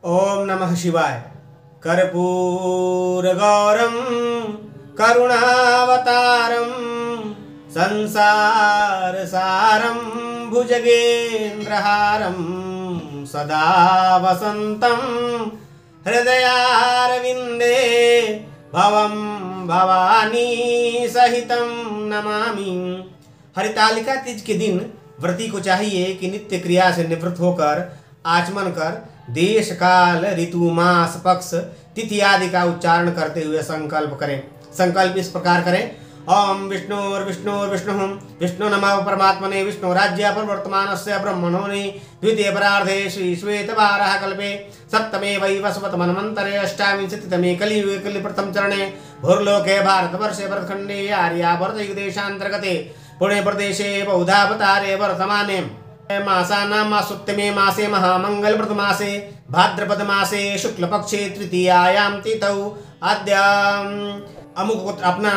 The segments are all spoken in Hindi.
ओम नमः शिवाय। कर्पूरगौरं करुणावतारं संसारसारं भुजगेन्द्रहारं सदा वसन्तं हृदयारविन्दे भवं भवानी सहितं नमामि। हरितालिका तीज के दिन व्रती को चाहिए कि नित्य क्रिया से निवृत्त होकर आचमन कर देश काल ऋतु मास पक्ष तिथि आदि का उच्चारण करते हुए संकल्प करें। संकल्प इस प्रकार करें। ओम विष्णु विष्णु नमः परमात्मने विष्णु राज्य प्रवर्तमानस्य ब्रह्मणोनि द्वितीय परार्धे श्री श्वेत वाराह कल्पे सप्तमे वैवस्वत मन्वन्तरे अष्टाविंशतितमे कलियुगे कलि प्रथम चरणे भूर्लोके भारतवर्षे भरतखण्डे आर्यावर्तयुगदेशान्तर्गते पुणे प्रदेशे बौद्धावतारे वर्तमाने मासानां मासोत्तमे मासे महामंगलप्रद मासे भाद्रपद मासे शुक्लपक्षे तृतीयायां तिथौ अद्य अमुक अपना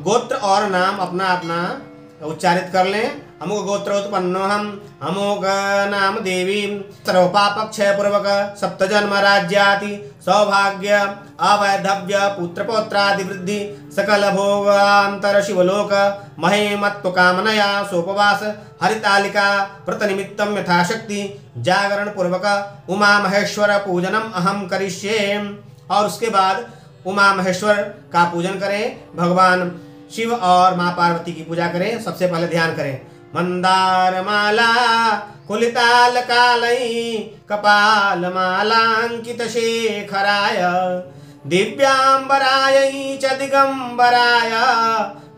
गोत्र और नाम अपना अपना उच्चारित कर लें। अमुक गोत्रोत्पन्नोऽहम् अमुक नाम देवी सर्वपापक्षय पूर्वक सप्तजन्म राज्याति सौभाग्य अवैधव्य पुत्रपौत्रादि वृद्धि सकल भोगांतर शिवलोक महेमत्व कामनया सोपवास हरितालिका व्रत निमित्तम यथाशक्ति जागरण पूर्वक उमा महेश्वर पूजनम अहम करिष्ये। और उसके बाद उमा महेश्वर का पूजन करें, भगवान शिव और माँ पार्वती की पूजा करें। सबसे पहले ध्यान करें। मंदार माला कुलिताल कालई कपाल मालांकित शेखराय दिव्यांबराय च दिगंबराय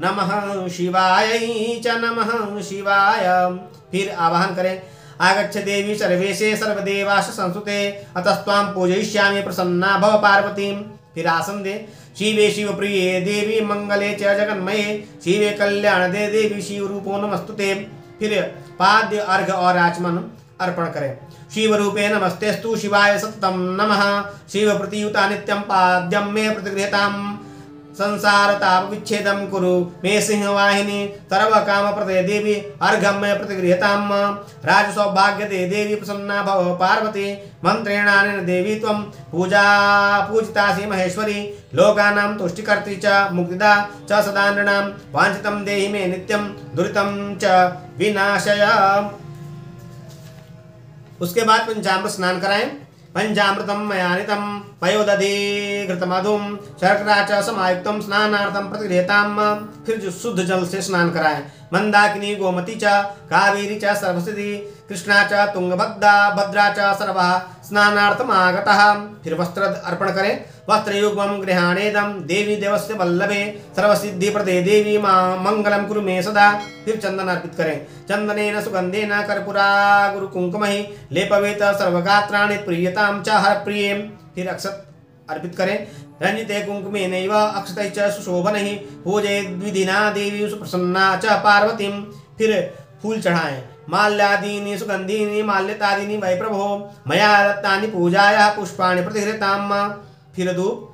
नमः शिवाय च नमः शिवाय। फिर आवाहन करें। आगच्छ देवी सर्वेशे सर्वदेवाश संस्तुते अतस्त्वां पूजयिष्यामि प्रसन्ना भव पार्वती। फिर आसन दे। शिवे शिव प्रिये देवी मंगले च जगन्मये शिवे कल्याण दे देवी शिव रूपो नमस्तुते। फिर पाद्य अर्घ और आचमन अर्पण करें। शिव रूपे नमस्तेस्तु शिवाय सततं नमः शिव प्रतियुता नित्यं पाद्यं मे प्रतिगृहताम् संसार ताप विच्छेदम कुरु मे सिंहवाहिनी सर्व काम प्रदे देवी अर्घम मे प्रतिगृहताम राज सौभाग्य दे देवी प्रसन्ना भव पार्वती मंत्रेणानेन देवी त्वं पूजा पूजितासि महेश्वरी लोकानां तुष्टिकर्त्री च मुक्तिदा च सदा नृणां वाञ्छितं देहि मे नित्यं दुरितं च विनाशय। उसके बाद पंचामृत स्नान कराएं। पंचामृतं मयानितं पयोदधि घृतमधुं शर्करा च समायुक्तं स्नानार्थं प्रतिगृह्यताम्। फिर जो शुद्ध जल से स्नान कराएं। मंदाकिनी गोमती च कावेरी च सरस्वती कृष्णा च तुंगभद्रा भद्रा च सर्वः स्नानार्थम् आगतः। फिर वस्त्र अर्पण करें। वस्त्रयुग्मं गृहाणेदं देवी देवस्य वल्लभे सर्वसिद्धि प्रदे देवी मां मंगलम कुरु मे सदा। फिर चंदन अर्पित करें। चंदनेन सुगंधेन कर्पूरा गुरु कुंकुमहि लेपवेत सर्वगात्राणि प्रियतां च हरप्रिये। फिर अक्षत अर्पित करें। रंजिते कुंकुमेनैव अक्षतैः च सुशोभनैः पूजयेद्विधिना देवी सुप्रसन्ना च पार्वतीं। फिर फूल चढ़ाएं। माल्यादीनि सुगंधीनि माल्यतादीनि वै प्रभो मया दत्तानि पूजायाः पुष्पाणि प्रतिगृह्यताम्। फिर धूप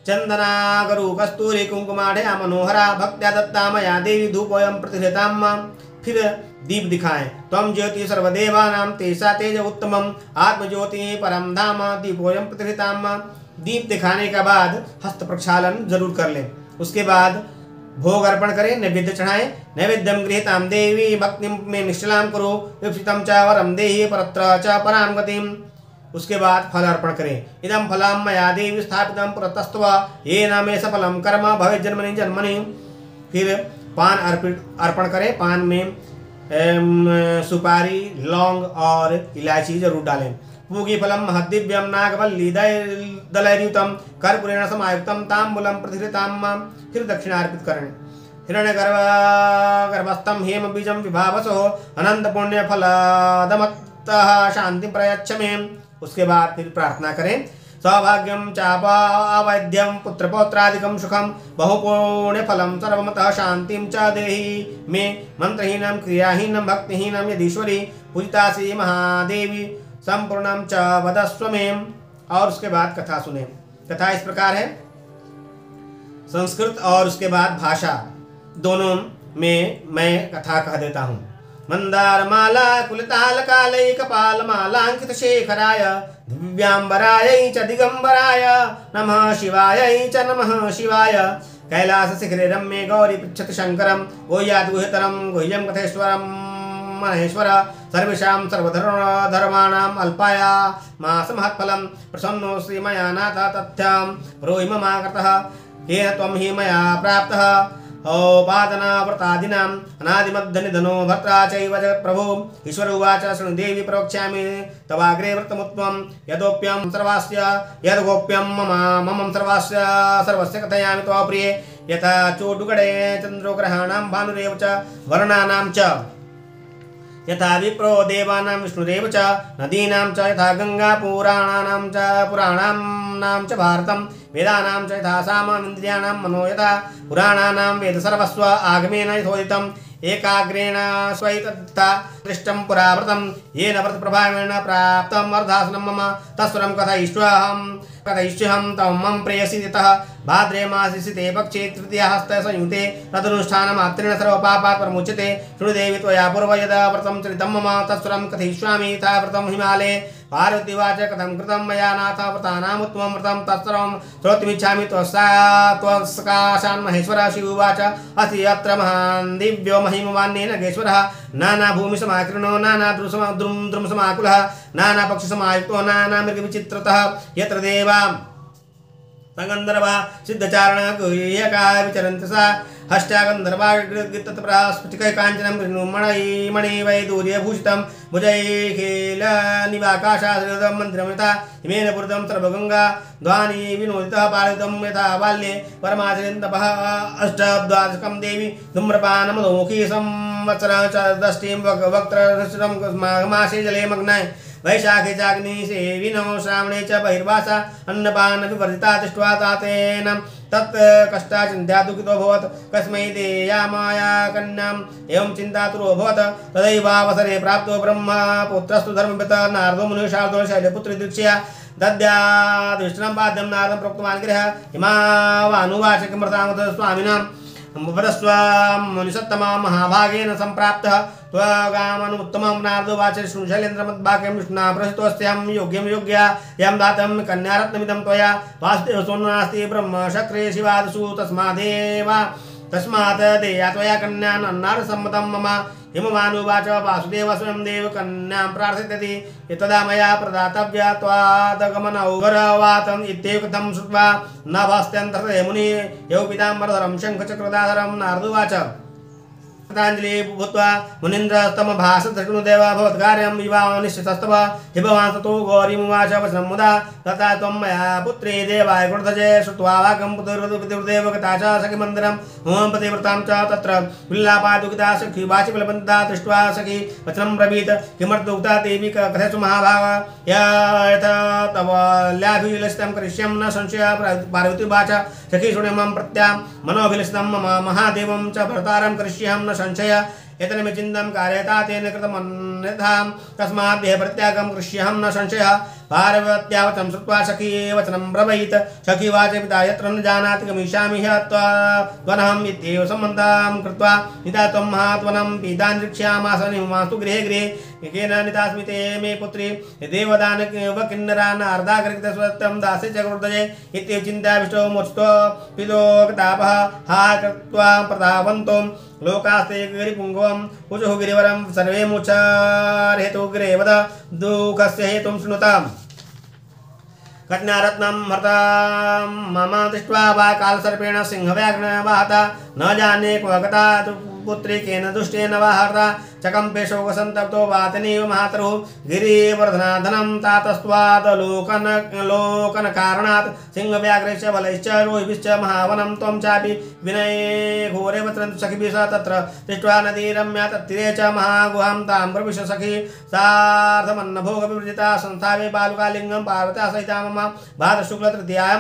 चंदना गरु कस्तूरी कुंकुमाढ्या मनोहरा भक्त्या दत्ता मया देवी धूपोऽयं प्रतिगृह्यताम्। फिर दीप दिखाएं। त्वं ज्योति सर्वदेवानां तेषा तेज उत्तमम् आत्मज्योति परम धाम दीपोऽयं प्रतिगृह्यताम्। दीप दिखाने के बाद हस्त प्रक्षालन जरूर कर लें। उसके बाद भोग अर्पण करें, नैवेद्य चढ़ाएं। नैवेद्यम गृहीतां देवी भक्तिं में निश्चलां कुरु विप्सितं च वरं देहि परत्र च परां गतिम्। उसके बाद फल अर्पण करें। इदं फलं मया देवी स्थापितं पुरतस्त्व येन मे सफलं कर्म भवेत् जन्मनि जन्मनि। फिर पान अर्पण करें। पान में सुपारी लौंग और इलायची जरूर डालें। पूगी फलम महद्दिव्यम नागवल्ली दलैर्युतम कर्पूरेण समायुक्तम तांबूलम प्रतिगृह्यताम्। फिर दक्षिणा अर्पित करें। हिरण्यगर्भस्थं हेम बीजं विभावसो अनंत पुण्य फलदमत्तः शांति प्रयच्छ मे। उसके बाद फिर प्रार्थना करें। सौभाग्यम चापावैद्यम पुत्रपौत्रादिकं सुखम बहुपुण्य फलम सर्वमतः शांतिं च देहि मे मंत्रहीनं क्रियाहीनं भक्तिहीनं यदीश्वरी पूजितासि महादेवी संपूर्णम च वदस्व मे। और उसके बाद कथा सुने। कथा इस प्रकार है। संस्कृत और उसके बाद भाषा दोनों में मैं कथा कह देता हूँ। मंदार माला कुलताल काले कपाल मालांकित शेखराय दिव्यांबरायै च दिगंबराय नमः शिवायै च नमः शिवाय। कैलास शिखरे रम्ये गौरी पृच्छति शंकरं गुह्यात् गुह्यतरं गुह्यं कथेश्वरं महेश्वर सर्वेषां सर्वधर्माणाम् अल्पाया मास महत्फलं प्रसन्नो श्रीमया नाथ तथ्यं ब्रूहि ममाकृतः येन त्वं हि मया प्राप्तः औपादनाव्रतादीनाम् अनादिमध्यनिधनो भर्ता चैव जगत्प्रभो। ईश्वर उवाच शृणु देवी प्रवक्ष्यामि तवाग्रे व्रतमुत्तमं यदोप्यं सर्वास्य यद्गोप्यं मम सर्वस्य कथयामि तव प्रिये। यथा चोडुगडे चन्द्रोग्रहाणां भानुरेव च वर्णानां च यथा विप्रो देवानां विष्णुरेव च नदीनां च यथा गंगा पुराणानां च भारतं वेदानां च यथा सामम् इन्द्रियाणां मनो यथा पुराणानां वेद सर्वस्व आगमेन यथोदितम् एकाग्रेण स्वैतथा दृष्टं पुराव्रतं येन व्रतप्रभावेण प्राप्तम् अर्धासनं मम तत्स्वरं कथयिष्यहं तं मम प्रेयसि यतः भाद्रे मासे सिते पक्षे तृतीयाहस्ते संयुते तदनुष्ठानमात्रेण सर्वपापात् प्रमुच्यते। शृणु देवी त्वया पूर्व यदा व्रतं चरितं मम तत्स्वरं कथयिष्यामि यथा व्रतं हिमालये। पार्वती उवाच कथं कृतं मया नाथ व्रतानाम् उत्तमं व्रतं तत्सर्वं श्रोतुमिच्छामि त्वत्सकाशान् महेश्वर। शिव उवाच अस्ति अत्र महान् दिव्यो महिमवान् नगेश्वरः नानाभूमिसमाकीर्णो नानाद्रुमसमाकुलः नानापक्षिसमायुक्तो नानामृगविचित्रतः यत्र देवा गंधर्वा सिद्धचारण गुह्यका विचरन्ति सा हष्टागंधर्वा तत्प्रस्फुटिकै काञ्चनं मणिवैदूर्यभूषितं भुजैखेलनिवाकाशादं मन्दिरं यथा हिमेन पूरितं सर्वगंगा ध्वानि विनोदितः पालितं यथा बाल्ये परमाचरिन्तपः अष्टद्वादशकं देवी धूम्रपानमधुमुखी संवत्सरं च दष्टिं वक्त्रं मासे जले मग्नाय वैशाखे चाग्नि सेविनो श्रावणे च बहिर्वासा अन्नपान विवर्जिता तिष्ठ्वा तातेन तत् कष्टा चिन्त्या दुःखितोऽभवत् कस्मै देयामाया कन्याम् एवं चिन्तातुरोऽभवत् तदैवावसरे प्राप्तो ब्रह्मपुत्रस्तु धर्मपितः नारदो मुनिशार्दो शैलपुत्री दीक्षया दद्यादृष्टं पाद्यं नारदं प्रोक्तवान् गृह हिमावानुवाच किमर्थामुत स्वामिनां मुनिसत्तमा महाभागेन सम्प्राप्तः त्वगामनुत्तमं नारदोवाच शृणुशैलेन्द्रमद्भाग्यं विष्णुना प्रसिद्धोऽस्त्यहं योग्यं योग्या यं दातं कन्यारत्नमिदं त्वया वासुदेवसो नास्ति ब्रह्मशक्रे शिवादसु तस्मात् देया त्वया कन्या नन्नारसम्मतं मम। हिमवानुवाच वासुदेव स्वयं देव कन्यां प्रार्थयति तदा मया प्रदातव्या त्वादगमनौगरवातम् इत्येव कथं श्रुत्वा न भास्त्यन्तर्हृदये मुनिः यौ पीताम्बरधरं शङ्खचक्रधारं नारदोवाच कृताञ्जलि भूत्वा मुनीन्द्रस्तमभाषतृष्णुदेव भवत्कार्यं विवाहनिश्चितस्तव हि भवान् ततो गौरीमुवाच वचनं मुदा तथा त्वं मया पुत्री देवाय गुणध्वजे श्रुत्वा वाक्यं पितृदेव गता च सखिमन्दिरं होमं पतिव्रतां च तत्र विल्लापादुकिता सखी वाचिफलबन्धा दृष्ट्वा सखी वचनं ब्रवीत किमर्थोक्ता देवी कथयतु महाभाग यथा तव ल्याभिलषितं करिष्यं न संशय। पार्वती उवाच सखी शृणु मम प्रत्या मनोभिलषितं मम महादेवं च भर्तारं करिष्यहं न संशय। एतन्मे चिन्तं कारयता तेन कृतमन्यथां तस्मात् देह प्रत्यागं करिष्यहं न संशयः। पार्वत्या वचनं श्रुत्वा सखी वचनं ब्रवीत सखी वाच पिता यत्र न जानाति गमिष्यामि ह्यत्वनहम् इत्येव सम्बन्धं कृत्वा पिता त्वं महात्वनं पीतान्रीक्ष्यामास निवास्तु गृहे गृहे केन नितास्मि ते मे पुत्री देवदान किन्नरा नारदागरितस्वत्वं दासे च गुरुदये इत्येव चिन्ताविष्टो मोचितो पितो तापः हा कृत्वा प्रतापन्तो लोकास्ते गिरिपुङ्गवं कुजुः गिरिवरं सर्वे मुचारहेतु गिरे वद दुःखस्य हेतुं शृणुताम्। कन्यारत्नं हर्ता मम दृष्ट्वा वा कालसर्पेण सिंहव्याघ्रेण वाहता न जाने क्व गता पुत्री केन दुष्टेन वा हर्ता चकम्पे शोकसन्तप्तो वातनीव मातरुः गिरिवर्धनाधनं तातस्त्वादलोकनकारणात् सिंहव्याघ्रैश्च बलैश्च रोहिभिश्च महावनं त्वं चापि विनये घोरे वत्रन्तु सखिभिः स तत्र दृष्ट्वा नदी रम्या तत्तीरे च महागुहां तां प्रविश सखी सार्धमन्नभोगविवृजिता संस्थावे बालुकालिङ्गं पार्वत्या सहिता मम भाद्रशुक्लतृतीयायां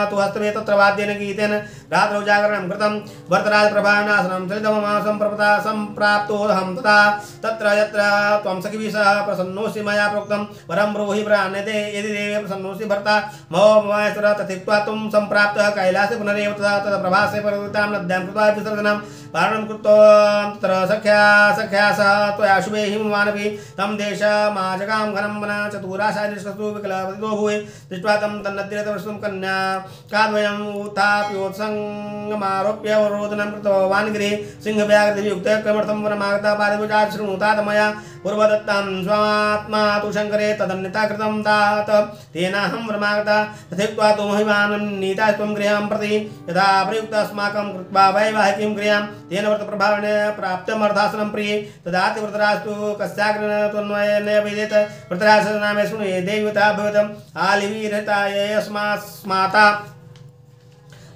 तु हस्तवे तत्र वाद्येन गीतेन रात्रौ जागरणं कृतं वरदराजप्रभानासनं चलितं संप्रपता संप्राप्तोऽहं तथा तत्र यत्र त्वं सखिभिः सह प्रसन्नोऽसि मया प्रोक्तं वरं ब्रूहि प्राण्यते यदि देवे प्रसन्नोऽसि भर्ता महो महेश्वर तथित्वा त्वं सम्प्राप्तः कैलासे पुनरेव तथा तत्प्रभासे परिवृतां नद्यां कृत्वा विसर्जनं पारणं कृत्वा तत्र सख्या सह त्वया शुभे हिमवानपि तं देशमाजगां घनं वनं चतुराशा निष्कस्तु विकलपतितो भूय दृष्ट्वा तं तन्नद्यतवस्तुं कन्या काद्वयम् उत्थाप्योत्सङ्गमारोप्य रोदनं कृतवान् गृहे सिंहव्याघ्रयुक्तः क्रमर्थं वनमागता पारिभुजा शृणुतात मया पूर्वदत्तां स्वात्मा तु शङ्करे तदन्यता कृतं तात तेनाहं वनमागता तथैक्त्वा तु महिमानं नीता त्वं गृहं प्रति यथा प्रयुक्तास्माकं कृत्वा वैवाहिकीं क्रियां तेन व्रतप्रभावेण प्राप्तमर्थासनं प्रिये तदाति वृतराजस्तु कस्याग्रेण त्वन्वयेन वेदेत वृतराजस्य नामे शृणुये देवता भवतम् आलिवीरतायस्मास्माता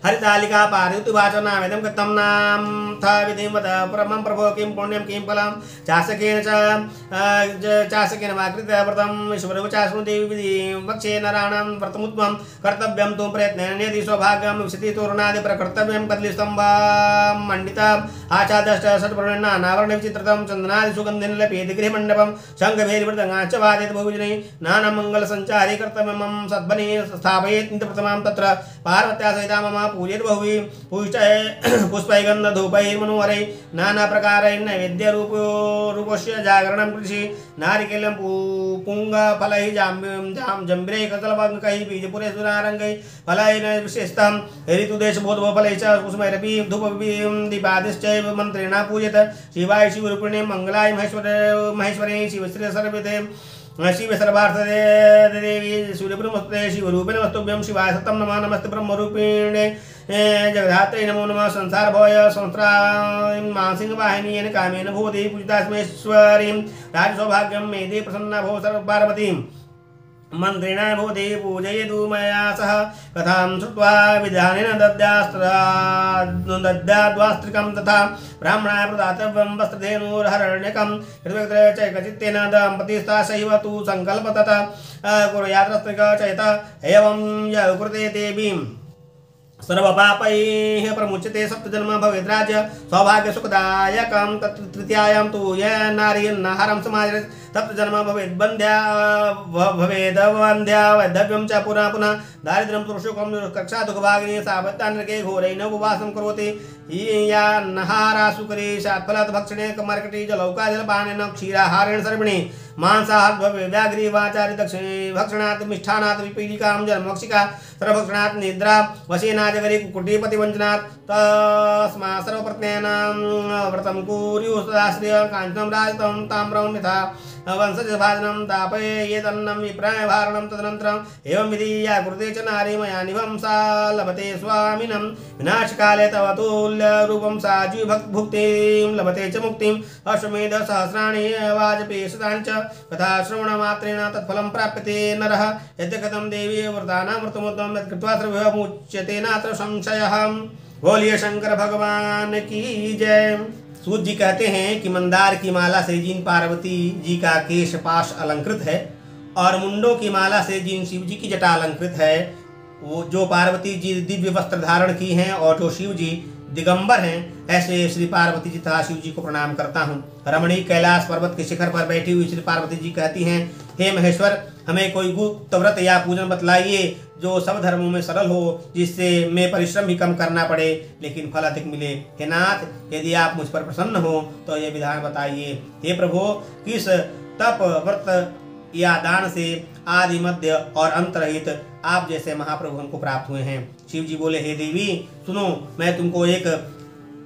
हरितालिका पारितुवाच नावेदं कृतं नाम था विधिं वद परमं प्रभो किं पुण्यं किं फलं चासकेन वा कृत्य व्रतम् ईश्वरवचा देवी विधि वक्षे नराणां व्रतमुत्तमं कर्तव्यं तु प्रयत्नेन यदि सौभाग्यं विशति तोरणादि प्रकर्तव्यं कदलीस्तम्भं मण्डितम् आचादष्ट षट्वर्णेन नानावर्णे विचित्रतं चन्दनादि सुगन्धेन लेपयेत् गृहमण्डपं शङ्खभैर्मृदङ्गाश्च वादयेत् बहुविजने नानामङ्गलसञ्चारे कर्तव्यं सद्वने स्थापयेत् प्रथमं तत्र पार्वत्या सहिता मम पूजेत बहुवी पुष्पैगन्धधूपैर्मनोहरै नाना प्रकारै नैवेद्य रूपस्य जागरणं कृषि नारिकेलं पुंगफलैः जम्बिरे ककलवङ्कैः बीजपुरेश्वरारङ्गैः फलैः विशेषतं ऋतुदेशबोधफलैः च कुसुमैरपि धूपदीपादिश्चैव मन्त्रेण पूजेत शिवाय शिवरूपिणे मङ्गलाय महेश्वरे शिवश्री सर्वते शिव सर्वार्थदे देवी सूर्यब्रह्मस्ते शिवरूपिणे नमस्तुभ्यं शिवाय सतं नमः नमस्ते ब्रह्मरूपिणे जगद्धात्रे नमो नमः संसार भय संस्त्रां मासिंहवाहिनीं कामेन भूदेवी पूजितास्मेश्वरीं राजसौभाग्यं मेदे प्रसन्ना भो सर्वपार्वतीं मन्त्रेण भूदेवी पूजयतु मया सह कथां श्रुत्वा विधानेन दद्याद्वास्त्रिकं तथा ब्राह्मणाय प्रदातव्यं वस्त्रधेनुर्हरण्यकं चैकचित्तेन दम्पतिस्था सैव तु सङ्कल्प तथा कुर्यात्रस्त्रिकचैत एवं य कृते देवीं सर्वपापैः प्रमुच्यते सप्तजन्म भवेद्राज्य सौभाग्य सुखदायकं तृतीयायां तु य नारी नाहारं समाजरे सप्तजन्म भवेद्बन्ध्या भवेदवन्ध्या वैधव्यं च पुनः पुनः दारिद्र्यं तुर्शुकं कक्षा दुःखभागिनी सावत्तानरके घोरेण उपवासं करोति या नहारा सुकरी शात्फलात् भक्षणे कमर्कटी जलौकाजलपानेन क्षीराहारेण सर्वणे मांसाहार भवे व्याघ्री वाचारि दक्षिणे भक्षणात् मिष्ठानात् विपीडिकां जन्मक्षिका सर्वभक्षणात् निद्रा वशेनाजगरी कुकुटीपतिवञ्चनात् तस्मा सर्वप्रत्नेनां व्रतं कुर्युः सदाश्रिय काञ्चनं राजतं ताम्रं यथा वंशजभाजनं तापयेदन्नं विप्रायभारणं तदनन्तरम् एवं विधि या कृते च नारी मया निभं सा लभते स्वामिनं विनाशकाले तव तुल्यरूपं सा जीवभुक्तिं लभते च मुक्तिम् अश्वमेधसहस्राणि वाजपेयशतानि च कथा श्रवणमात्रेण तत्फलं प्राप्यते नरः यद्यकथं देवी व्रतानां व्रतमुत्तमं यत्कृत्वा सर्वमुच्यते नात्र संशयः। बोलिए शंकर भगवान की जय। सूत जी कहते हैं कि मंदार की माला से जिन पार्वती जी का केश पाश अलंकृत है और मुंडों की माला से जिन शिव जी की जटा अलंकृत है, वो जो पार्वती जी दिव्य वस्त्र धारण की हैं और जो शिव जी दिगंबर हैं, ऐसे श्री पार्वती जी तथा शिव जी को प्रणाम करता हूँ। रमणी कैलाश पर्वत के शिखर पर बैठी हुई श्री पार्वती जी कहती हैं, हे महेश्वर, हमें कोई गुप्त व्रत या पूजन बतलाइए जो सब धर्मों में सरल हो, जिससे मैं परिश्रम भी कम करना पड़े लेकिन फल अधिक मिले। हे नाथ, यदि आप मुझ पर प्रसन्न हो तो ये विधान बताइए। हे प्रभु, किस तप व्रत या दान से आदि मध्य और अंत रहित आप जैसे महाप्रभु हमको प्राप्त हुए हैं। शिव जी बोले, हे देवी सुनो, मैं तुमको एक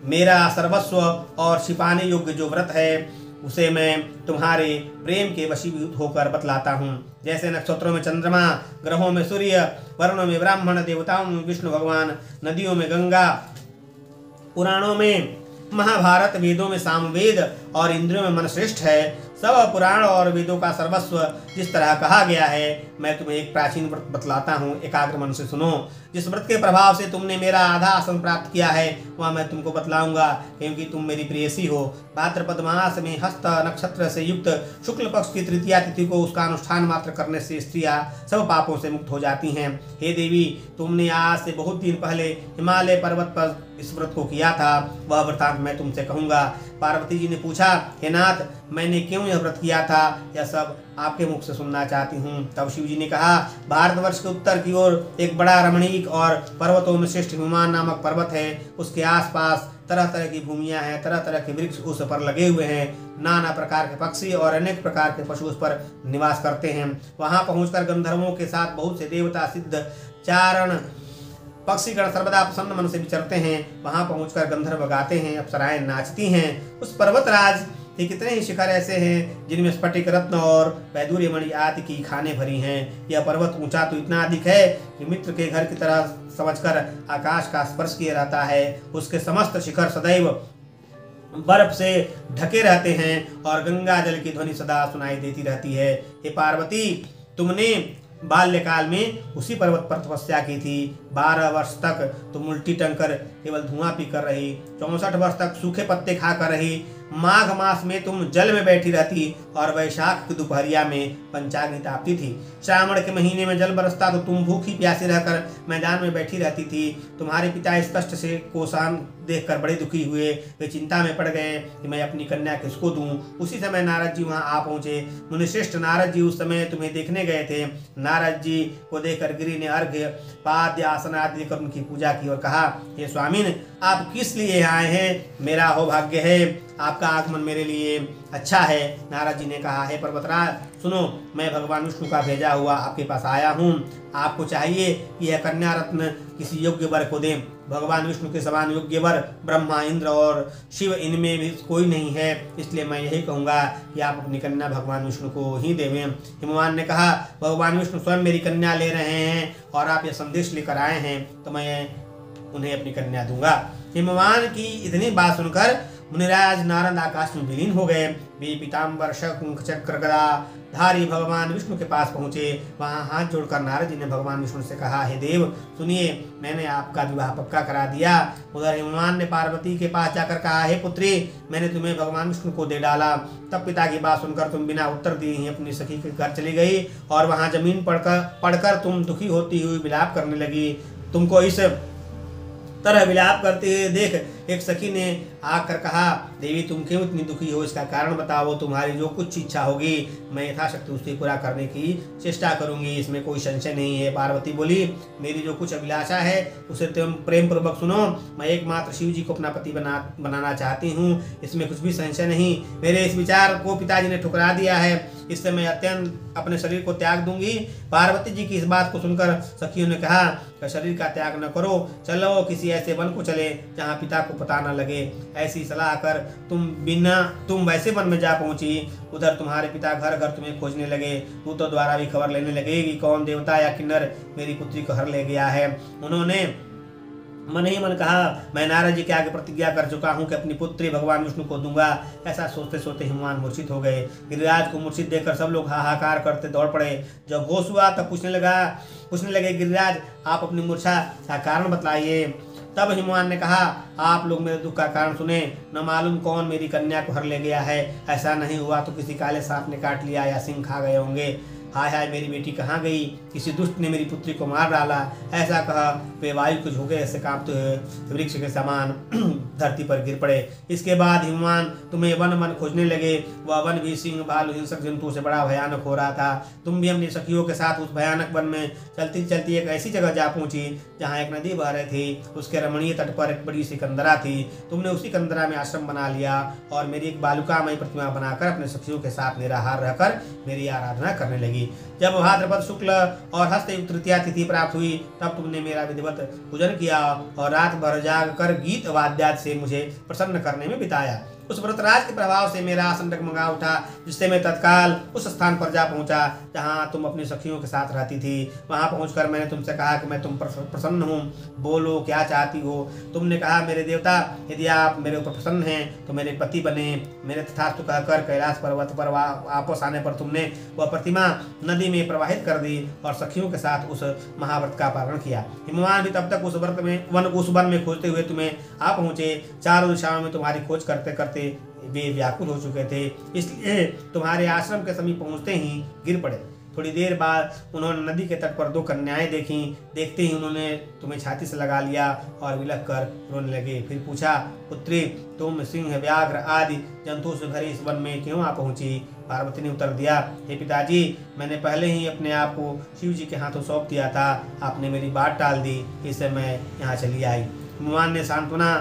मेरा सर्वस्व और छिपाने योग्य जो व्रत है उसे मैं तुम्हारे प्रेम के वशीभूत होकर बतलाता हूँ। जैसे नक्षत्रों में चंद्रमा, ग्रहों में सूर्य, वर्णों में ब्राह्मण, देवताओं में विष्णु भगवान, नदियों में गंगा, पुराणों में महाभारत, वेदों में सामवेद और इंद्रियों में मन श्रेष्ठ है, सब पुराण और वेदों का सर्वस्व जिस तरह कहा गया है, मैं तुम्हें एक प्राचीन व्रत बतलाता हूँ, एकाग्र मन से सुनो। जिस व्रत के प्रभाव से तुमने मेरा आधा आसन प्राप्त किया है वह मैं तुमको बतलाऊंगा, क्योंकि तुम मेरी प्रेयसी हो। भाद्रपद मास में हस्त नक्षत्र से युक्त शुक्ल पक्ष की तृतीया तिथि को उसका अनुष्ठान मात्र करने से स्त्रियां सब पापों से मुक्त हो जाती हैं। हे देवी, तुमने आज से बहुत दिन पहले हिमालय पर्वत पर इस व्रत को किया था वह वृतांत मैं तुमसे कहूंगा। पार्वती जी ने पूछा, हे नाथ, मैंने क्यों यह व्रत किया था, यह सब आपके मुख से सुनना चाहती हूँ। तब शिव जी ने कहा, भारतवर्ष के उत्तर की ओर एक बड़ा रमणीक और पर्वतों में श्रेष्ठ हिमवान नामक पर्वत है। उसके आसपास तरह तरह की भूमियां हैं, तरह तरह के वृक्ष उस पर लगे हुए हैं। नाना प्रकार के पक्षी और अनेक प्रकार के पशु उस पर निवास करते हैं। वहां पहुंचकर गंधर्वों के साथ बहुत से देवता, सिद्ध, चारण, पक्षीगण सर्वदा प्रसन्न मन से विचरते हैं। वहां पहुंचकर गंधर्व गाते हैं, अप्सराएं नाचती हैं। उस पर्वतराज के कितने ही शिखर ऐसे हैं जिनमें स्फटिक, रत्न और वैदूर्य मणि आदि की खानें भरी हैं। यह पर्वत ऊंचा तो इतना अधिक है कि मित्र के घर की तरह समझकर आकाश का स्पर्श किया रहता है। उसके समस्त शिखर सदैव बर्फ से ढके रहते हैं और गंगा जल की ध्वनि सदा सुनाई देती रहती है। हे पार्वती, तुमने बाल्यकाल में उसी पर्वत पर तपस्या की थी। 12 वर्ष तक तुम उल्टी टंकर केवल धुआं पी कर रही, 64 वर्ष तक सूखे पत्ते खाकर रही। माघ मास में तुम जल में बैठी रहती और वैशाख की दोपहरिया में पंचाग्नि तापती थी। श्रावण के महीने में जल बरसता तो तुम भूखी प्यासी रहकर मैदान में बैठी रहती थी। तुम्हारे पिता इस कष्ट से कोसान देखकर बड़े दुखी हुए। वे चिंता में पड़ गए कि मैं अपनी कन्या किसको दूं। उसी समय नारद जी वहां आ पहुंचे। मुनिश्रेष्ठ नारद जी उस समय तुम्हें देखने गए थे। नारद जी को देखकर गिरि ने अर्घ्य, पाद्य, आसन आदि देकर उनकी पूजा की और कहा, हे स्वामिन, आप किस लिए आए हैं? मेरा सौभाग्य है, आपका आगमन मेरे लिए अच्छा है। नारद जी ने कहा, हे पर्वतराज, सुनो, मैं भगवान विष्णु का भेजा हुआ आपके पास आया हूँ। आपको चाहिए कि यह कन्या रत्न किसी योग्य वर को दें। भगवान विष्णु के समान योग्य वर ब्रह्मा, इंद्र और शिव, इनमें भी कोई नहीं है। इसलिए मैं यही कहूंगा कि आप अपनी कन्या भगवान विष्णु को ही देवें। हिमवान ने कहा, भगवान विष्णु स्वयं मेरी कन्या ले रहे हैं और आप यह संदेश लेकर आए हैं तो मैं उन्हें अपनी कन्या दूंगा। हिमवान की इतनी बात सुनकर मुनिराज नारद आकाश में विलीन हो गए। वे पीताम्बर, शंख, चक्र, गदा धारी भगवान विष्णु के पास पहुंचे। वहां हाथ जोड़कर नारद जी ने भगवान विष्णु से कहा, हे देव, सुनिए, मैंने आपका विवाह पक्का करा दिया। उधर हिमवान ने पार्वती के पास जाकर कहा, हे पुत्री, मैंने तुम्हें भगवान विष्णु को दे डाला। तब पिता की बात सुनकर तुम बिना उत्तर दिए ही अपनी सखी के घर चली गई और वहां जमीन पड़कर तुम दुखी होती हुई विलाप करने लगी। तुमको इस तरह विलाप करते हुए देख एक सखी ने आकर कहा, देवी, तुम क्यों इतनी दुखी हो? इसका कारण बताओ। तुम्हारी जो कुछ इच्छा होगी मैं यथाशक्ति उससे पूरा करने की चेष्टा करूंगी, इसमें कोई संशय नहीं है। पार्वती बोली, मेरी जो कुछ अभिलाषा है उसे तुम प्रेम पूर्वक सुनो। मैं एकमात्र शिव जी को अपना पति बनाना चाहती हूँ, इसमें कुछ भी संशय नहीं। मेरे इस विचार को पिताजी ने ठुकरा दिया है, इससे मैं अत्यंत अपने शरीर को त्याग दूंगी। पार्वती जी की इस बात को सुनकर सखियों ने कहा, शरीर का त्याग न करो, चलो किसी ऐसे वन को चले जहाँ पिता को पता न लगे। ऐसी सलाह कर तुम वैसे वन में जा पहुंची। उधर तुम्हारे पिता घर घर तुम्हें खोजने लगे। तू तो द्वारा भी खबर लेने लगे कि कौन देवता या किन्नर मेरी पुत्री को हर ले गया है। उन्होंने मन ही मन कहा, मैं नारद जी के आगे प्रतिज्ञा कर चुका हूँ कि अपनी पुत्री भगवान विष्णु को दूंगा। ऐसा सोचते सोचते हिमवान मूर्छित हो गए। गिरिराज को मूर्छित देखकर सब लोग हाहाकार करते दौड़ पड़े। जब होश हुआ तब पूछने लगे, गिरिराज, आप अपनी मूर्छा का कारण बताइए। तब हिमवान ने कहा, आप लोग मेरे दुख का कारण सुने। न मालूम कौन मेरी कन्या को हर ले गया है। ऐसा नहीं हुआ तो किसी काले सांप ने काट लिया या सिंह खा गए होंगे। हाय हाय, मेरी बेटी कहाँ गई? किसी दुष्ट ने मेरी पुत्री को मार डाला। ऐसा कहा वे वायु के झोंके से कांपते हुए वृक्ष के समान धरती पर गिर पड़े। इसके बाद हिमवान तुम्हें वन वन खोजने लगे। वह वन भी सिंह, भालू, हिंसक जंतुओं से बड़ा भयानक हो रहा था। तुम भी अपनी सखियों के साथ उस भयानक वन में चलती चलती एक ऐसी जगह जा पहुंची जहाँ एक नदी बह रही थी। उसके रमणीय तट पर एक बड़ी सी कंदरा थी। तुमने उसी कंदरा में आश्रम बना लिया और मेरी एक बालुकामयी प्रतिमा बनाकर अपने सखियों के साथ निराहार रहकर मेरी आराधना करने लगी। जब भाद्रपद शुक्ल और हस्त युक्त तृतीया तिथि प्राप्त हुई तब तुमने मेरा विधिवत पूजन किया और रात भर जाग कर गीत वाद्यादि से मुझे प्रसन्न करने में बिताया। उस व्रतराज के प्रभाव से मेरा आसन डगमगा उठा, जिससे मैं तत्काल उस स्थान पर जा पहुंचा जहां तुम अपनी सखियों के साथ रहती थी। वहां पहुंचकर मैंने तुमसे कहा कि मैं तुम पर प्रसन्न हूँ, बोलो क्या चाहती हो। तुमने कहा, मेरे देवता, यदि आप मेरे ऊपर प्रसन्न हैं तो मेरे पति बने। मेरे तथास्तु कहकर कैलाश पर्वत पर वापस आने पर तुमने वह प्रतिमा नदी में प्रवाहित कर दी और सखियों के साथ उस महाव्रत का पालन किया। हिमवान भी तब तक उस वन में खोजते हुए तुम्हें आ पहुंचे। चारों दिशाओं में तुम्हारी खोज करते करते वे व्याकुल हो चुके थे, इसलिए तुम्हारे आश्रम के समीप पहुंचते ही गिर पड़े। थोड़ी देर बाद उन्होंने नदी के तट पर 2 कन्याएं देखीं। देखते ही उन्होंने तुम्हें छाती से लगा लिया और विलख कर रोने लगे। फिर पूछा, पुत्री, तुम सिंह, व्याघ्र आदि जंतुओं से भरे इस वन में क्यों आ पहुंची? पार्वती ने उत्तर दिया, हे पिताजी, मैंने पहले ही अपने आप को शिव जी के हाथों सौंप दिया था। आपने मेरी बात टाल दी, इससे मैं यहाँ चली आई। भगवान ने सांत्वना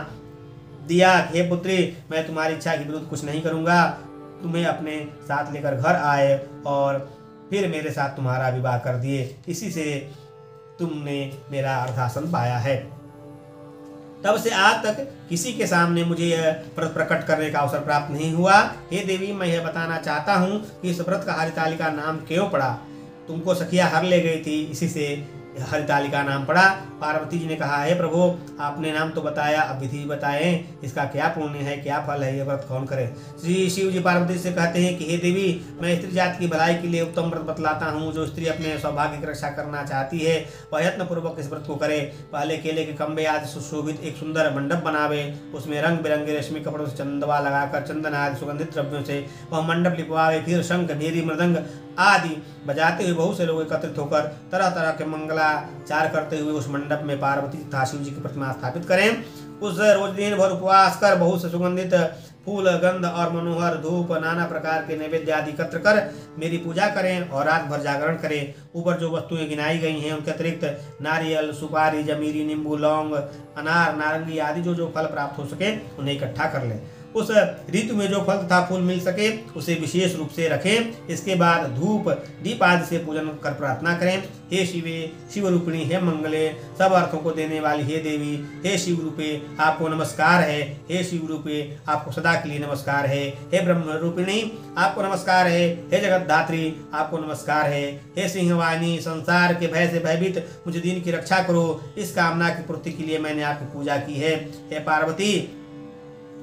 दिया, हे पुत्री, मैं तुम्हारी इच्छा के विरुद्ध कुछ नहीं करूँगा। तुम्हें अपने साथ लेकर घर आए और फिर मेरे साथ तुम्हारा विवाह कर दिए। इसी से तुमने मेरा अर्धासन पाया है। तब से आज तक किसी के सामने मुझे यह व्रत प्रकट करने का अवसर प्राप्त नहीं हुआ। हे देवी, मैं यह बताना चाहता हूँ कि इस व्रत का हरितालिका नाम क्यों पड़ा। तुमको सखिया हर ले गई थी, इसी से हरितालिका नाम पड़ा। पार्वती जी ने कहा, हे प्रभु, आपने नाम तो बताया, अब विधि बताएं, इसका क्या पुण्य है, क्या फल है, ये व्रत कौन करे? श्री शिव जी पार्वती से कहते हैं कि हे देवी, मैं स्त्री जाति की भलाई के लिए उत्तम व्रत बतलाता हूँ। जो स्त्री अपने सौभाग्य की रक्षा करना चाहती है वह यत्न पूर्वक इस व्रत को करे। पहले केले के खंबे आदि सुशोभित एक सुंदर मंडप बनावे, उसमें रंग बिरंगे रेशमी कपड़ों से चंदवा लगाकर चंदन आदि सुगंधित द्रव्यों से वह मंडप लिपवावे। फिर शंख, भेरी, मृदंग आदि बजाते हुए बहुत से लोग एकत्रित होकर तरह तरह के मंगलाचार करते हुए उस मंडप में पार्वती तथा शिव जी की प्रतिमा स्थापित करें। उस रोज दिन भर उपवास कर बहुत से सुगंधित फूल, गंध और मनोहर धूप, नाना प्रकार के नैवेद्य आदि एकत्र कर मेरी पूजा करें और रात भर जागरण करें। ऊपर जो वस्तुएं गिनाई गई हैं उनके अतिरिक्त नारियल, सुपारी, जमीरी, नींबू, लौंग, अनार, नारंगी आदि जो फल प्राप्त हो सके उन्हें इकट्ठा कर लें। उस ऋतु में जो फल तथा फूल मिल सके उसे विशेष रूप से रखें। इसके बाद धूप दीप आदि से पूजन कर प्रार्थना करें। हे शिवे, शिव रूपिणी, हे मंगले, सब अर्थों को देने वाली हे देवी, हे शिव रूपे, आपको नमस्कार है। हे शिव रूपे, आपको सदा के लिए नमस्कार है। हे ब्रह्म रूपिणी, आपको नमस्कार है। हे जगत धात्री, आपको नमस्कार है। हे सिंहवाहिनी, संसार के भय से भयभीत मुझे दीन की रक्षा करो। इस कामना की पूर्ति के लिए मैंने आपकी पूजा की है। हे पार्वती,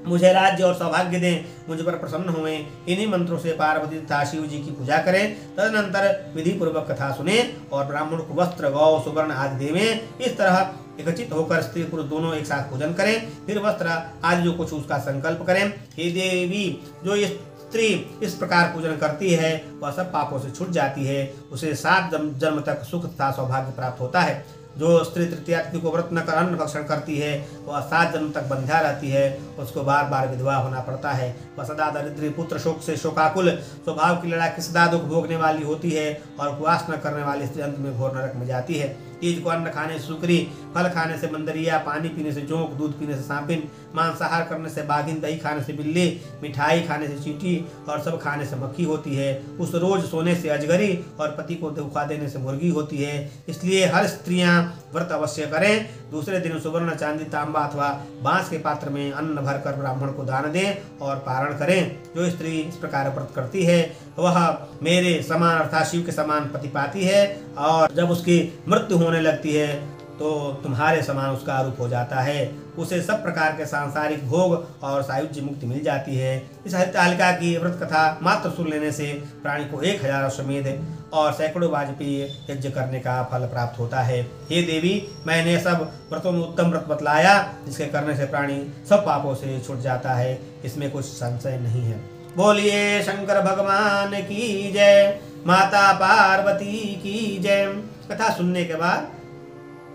मुझे राज्य और सौभाग्य दें, मुझ पर प्रसन्न हुए। इन्हीं मंत्रों से पार्वती तथा शिव जी की पूजा करें। तदनंतर विधि पूर्वक कथा सुने और ब्राह्मण को वस्त्र, गौ, सुवर्ण आदि देवें। इस तरह एकत्रित होकर स्त्री पुरुष दोनों एक साथ पूजन करें। फिर वस्त्र आदि जो कुछ उसका संकल्प करें। हे देवी, जो स्त्री इस प्रकार पूजन करती है वह सब पापों से छूट जाती है। उसे 7 जन्म तक सुख तथा सौभाग्य प्राप्त होता है। जो स्त्री तृतीया तिथि को व्रत न कर अन्न भक्षण करती है वह 7 जन्म तक बंध्या रहती है। उसको बार बार विधवा होना पड़ता है। वह सदा दरिद्री, पुत्र शोक से शोकाकुल, स्वभाव की लड़ाई के सदा दुख भोगने वाली होती है और उपवास न करने वाली स्त्री अंत में घोर नरक में जाती है। तीज को अन्न खाने से सुकरी, फल खाने से बंदरिया, पानी पीने से जोंक, दूध पीने से सांपिन, मांसाहार करने से बाघिन, दही खाने से बिल्ली, मिठाई खाने से चींटी और सब खाने से मक्खी होती है। उस रोज सोने से अजगरी और पति को धोखा देने से मुर्गी होती है। इसलिए हर स्त्रियां व्रत अवश्य करें। दूसरे दिन सुवर्ण, चांदी, तांबा अथवा बांस के पात्र में अन्न भरकर ब्राह्मण को दान दें और पारण करें। जो स्त्री इस प्रकार व्रत करती है वह मेरे समान अर्थात शिव के समान पति पाती है और जब उसकी मृत्यु होने लगती है तो तुम्हारे समान उसका रूप हो जाता है। उसे सब प्रकार के सांसारिक भोग और सायुज्य मुक्ति मिल जाती है। इस हरितालिका की व्रत कथा मात्र सुन लेने से प्राणी को 1000 अश्वमेध और सैकड़ों वाजपेयी यज्ञ करने का फल प्राप्त होता है। हे देवी, मैंने सब व्रतों में उत्तम व्रत बतलाया जिसके करने से प्राणी सब पापों से छूट जाता है। इसमें कुछ संशय नहीं है। बोलिए शंकर भगवान की जय, माता पार्वती की जय। कथा सुनने के बाद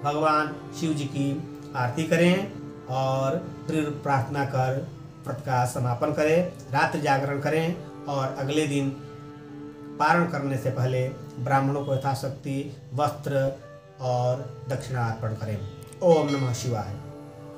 भगवान शिव जी की आरती करें और फिर प्रार्थना कर व्रत का समापन करें। रात्रि जागरण करें और अगले दिन पारण करने से पहले ब्राह्मणों को यथाशक्ति वस्त्र और दक्षिणा अर्पण करें। ओम नमः शिवाय।